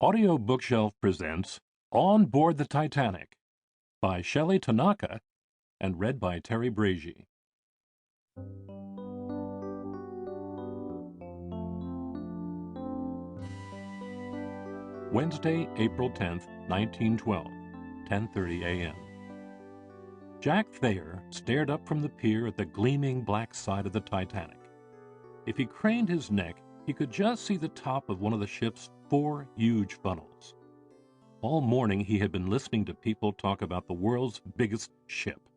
Audio Bookshelf presents On Board the Titanic by Shelley Tanaka and read by Terry Bregy. Wednesday, April 10th, 1912, 10:30 a.m. Jack Thayer stared up from the pier at the gleaming black side of the Titanic. If he craned his neck, he could just see the top of one of the ship's 4 huge funnels. All morning he had been listening to people talk about the world's biggest ship.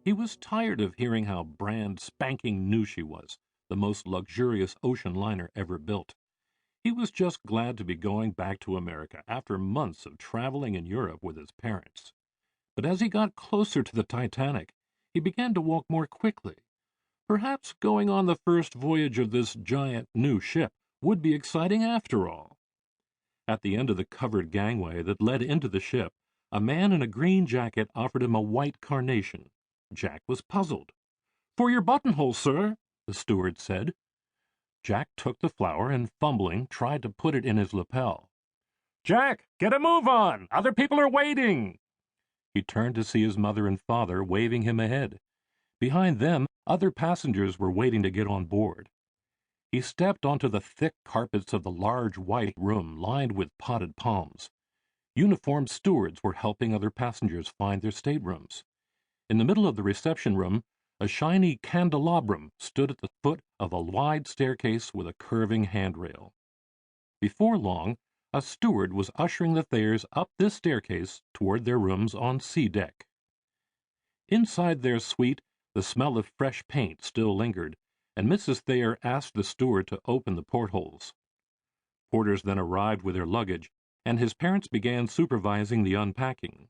He was tired of hearing how brand spanking new she was, the most luxurious ocean liner ever built. He was just glad to be going back to America after months of traveling in Europe with his parents. But as he got closer to the Titanic, he began to walk more quickly. Perhaps going on the first voyage of this giant new ship would be exciting after all. At the end of the covered gangway that led into the ship, a man in a green jacket offered him a white carnation. Jack was puzzled. "For your buttonhole, sir," the steward said. Jack took the flower and, fumbling, tried to put it in his lapel. "Jack, get a move on! Other people are waiting!" He turned to see his mother and father waving him ahead. Behind them, other passengers were waiting to get on board. He stepped onto the thick carpets of the large white room lined with potted palms. Uniformed stewards were helping other passengers find their staterooms. In the middle of the reception room, a shiny candelabrum stood at the foot of a wide staircase with a curving handrail. Before long, a steward was ushering the Thayers up this staircase toward their rooms on C deck. Inside their suite, the smell of fresh paint still lingered, and Mrs. Thayer asked the steward to open the portholes. Porters then arrived with their luggage, and his parents began supervising the unpacking.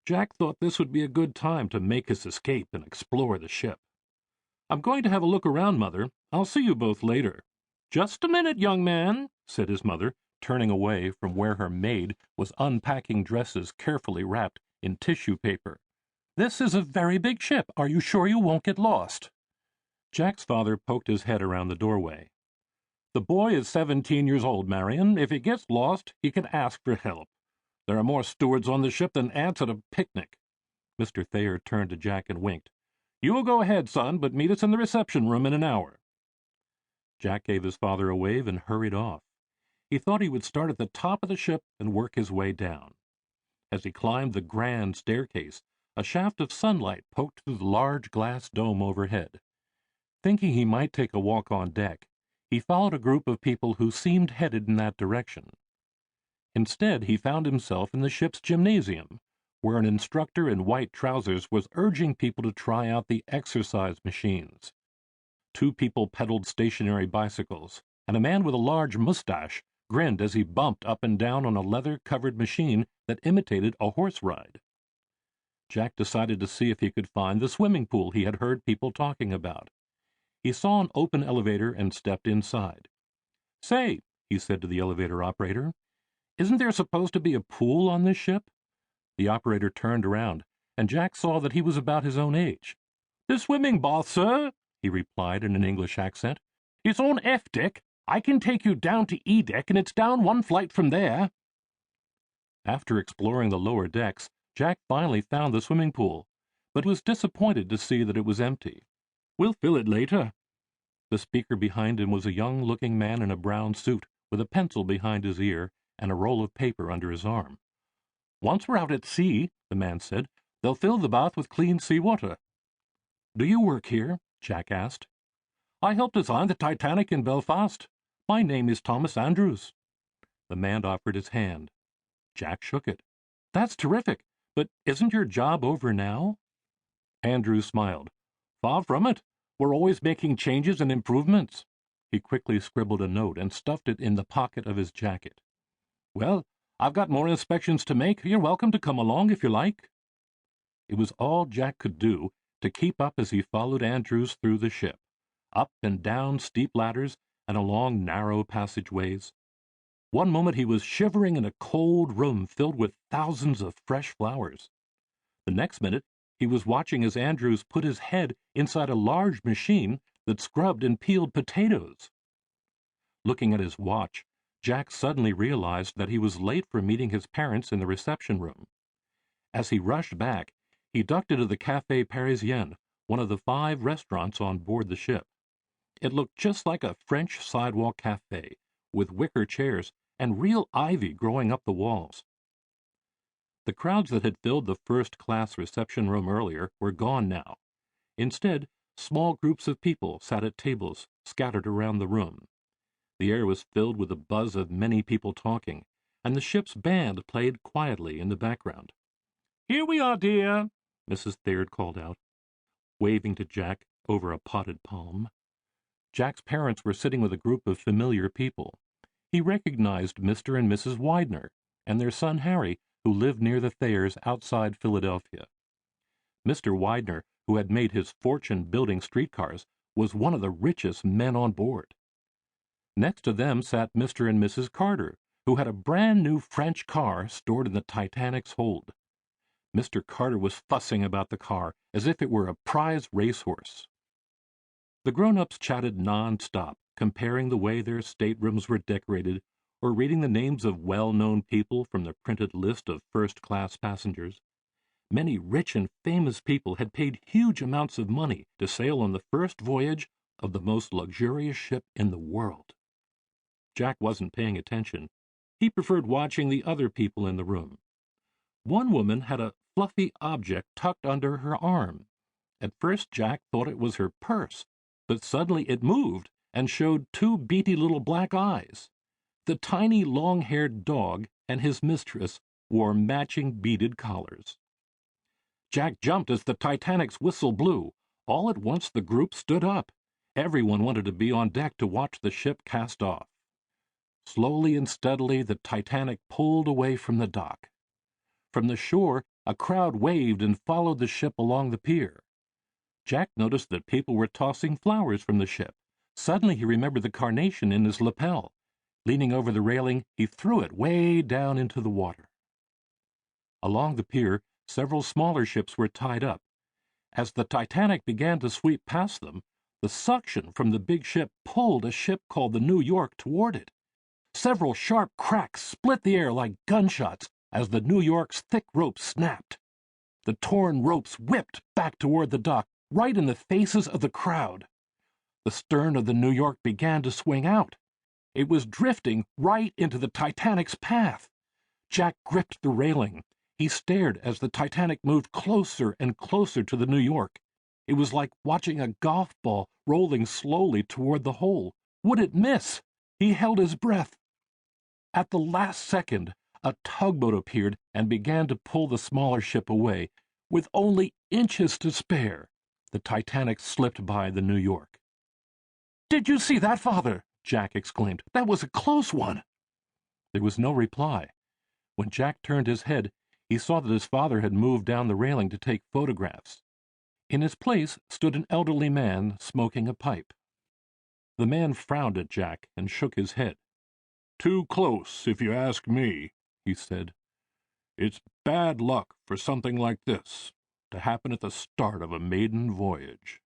Jack thought this would be a good time to make his escape and explore the ship. "I'm going to have a look around, Mother. I'll see you both later." "Just a minute, young man," said his mother, turning away from where her maid was unpacking dresses carefully wrapped in tissue paper. "This is a very big ship. Are you sure you won't get lost?" Jack's father poked his head around the doorway. "The boy is 17 years old, Marion. If he gets lost, he can ask for help. There are more stewards on the ship than ants at a picnic." Mr. Thayer turned to Jack and winked. "You go ahead, son, but meet us in the reception room in an hour." Jack gave his father a wave and hurried off. He thought he would start at the top of the ship and work his way down. As he climbed the grand staircase, a shaft of sunlight poked through the large glass dome overhead. Thinking he might take a walk on deck, he followed a group of people who seemed headed in that direction. Instead, he found himself in the ship's gymnasium, where an instructor in white trousers was urging people to try out the exercise machines. 2 people pedaled stationary bicycles, and a man with a large mustache grinned as he bumped up and down on a leather-covered machine that imitated a horse ride. Jack decided to see if he could find the swimming pool he had heard people talking about. He saw an open elevator and stepped inside. "Say," he said to the elevator operator, "isn't there supposed to be a pool on this ship?" The operator turned around, and Jack saw that he was about his own age. "The swimming bath, sir," he replied in an English accent. "It's on F deck. I can take you down to E deck, and it's down 1 flight from there." After exploring the lower decks, Jack finally found the swimming pool, but was disappointed to see that it was empty. "We'll fill it later." The speaker behind him was a young-looking man in a brown suit, with a pencil behind his ear and a roll of paper under his arm. "Once we're out at sea," the man said, "they'll fill the bath with clean sea water." "Do you work here?" Jack asked. "I helped design the Titanic in Belfast. My name is Thomas Andrews." The man offered his hand. Jack shook it. "That's terrific, but isn't your job over now?" Andrews smiled. "Far from it. We're always making changes and improvements." He quickly scribbled a note and stuffed it in the pocket of his jacket. "Well, I've got more inspections to make. You're welcome to come along if you like." It was all Jack could do to keep up as he followed Andrews through the ship, up and down steep ladders and along narrow passageways. One moment he was shivering in a cold room filled with thousands of fresh flowers. The next minute he was watching as Andrews put his head inside a large machine that scrubbed and peeled potatoes. Looking at his watch, Jack suddenly realized that he was late for meeting his parents in the reception room. As he rushed back, he ducked into the Café Parisien, one of the 5 restaurants on board the ship. It looked just like a French sidewalk cafe, with wicker chairs and real ivy growing up the walls. The crowds that had filled the first-class reception room earlier were gone now. Instead, small groups of people sat at tables scattered around the room. The air was filled with the buzz of many people talking, and the ship's band played quietly in the background. "Here we are, dear," Mrs. Thayer called out, waving to Jack over a potted palm. Jack's parents were sitting with a group of familiar people. He recognized Mr. and Mrs. Widener and their son Harry, who lived near the Thayers outside Philadelphia. Mr. Widener, who had made his fortune building streetcars, was one of the richest men on board. Next to them sat Mr. and Mrs. Carter, who had a brand-new French car stored in the Titanic's hold. Mr. Carter was fussing about the car as if it were a prize racehorse. The grown-ups chatted non-stop, comparing the way their staterooms were decorated or reading the names of well-known people from the printed list of first-class passengers. Many rich and famous people had paid huge amounts of money to sail on the first voyage of the most luxurious ship in the world. Jack wasn't paying attention. He preferred watching the other people in the room. One woman had a fluffy object tucked under her arm. At first Jack thought it was her purse, but suddenly it moved and showed 2 beady little black eyes. The tiny long-haired dog and his mistress wore matching beaded collars. Jack jumped as the Titanic's whistle blew. All at once the group stood up. Everyone wanted to be on deck to watch the ship cast off. Slowly and steadily the Titanic pulled away from the dock. From the shore, a crowd waved and followed the ship along the pier. Jack noticed that people were tossing flowers from the ship. Suddenly he remembered the carnation in his lapel. Leaning over the railing, he threw it way down into the water. Along the pier, several smaller ships were tied up. As the Titanic began to sweep past them, the suction from the big ship pulled a ship called the New York toward it. Several sharp cracks split the air like gunshots as the New York's thick ropes snapped. The torn ropes whipped back toward the dock, right in the faces of the crowd. The stern of the New York began to swing out. It was drifting right into the Titanic's path. Jack gripped the railing. He stared as the Titanic moved closer and closer to the New York. It was like watching a golf ball rolling slowly toward the hole. Would it miss? He held his breath. At the last second, a tugboat appeared and began to pull the smaller ship away. With only inches to spare, the Titanic slipped by the New York. "Did you see that, Father?" Jack exclaimed. "That was a close one." There was no reply. When Jack turned his head, he saw that his father had moved down the railing to take photographs. In his place stood an elderly man smoking a pipe. The man frowned at Jack and shook his head. "Too close, if you ask me," he said. "It's bad luck for something like this to happen at the start of a maiden voyage."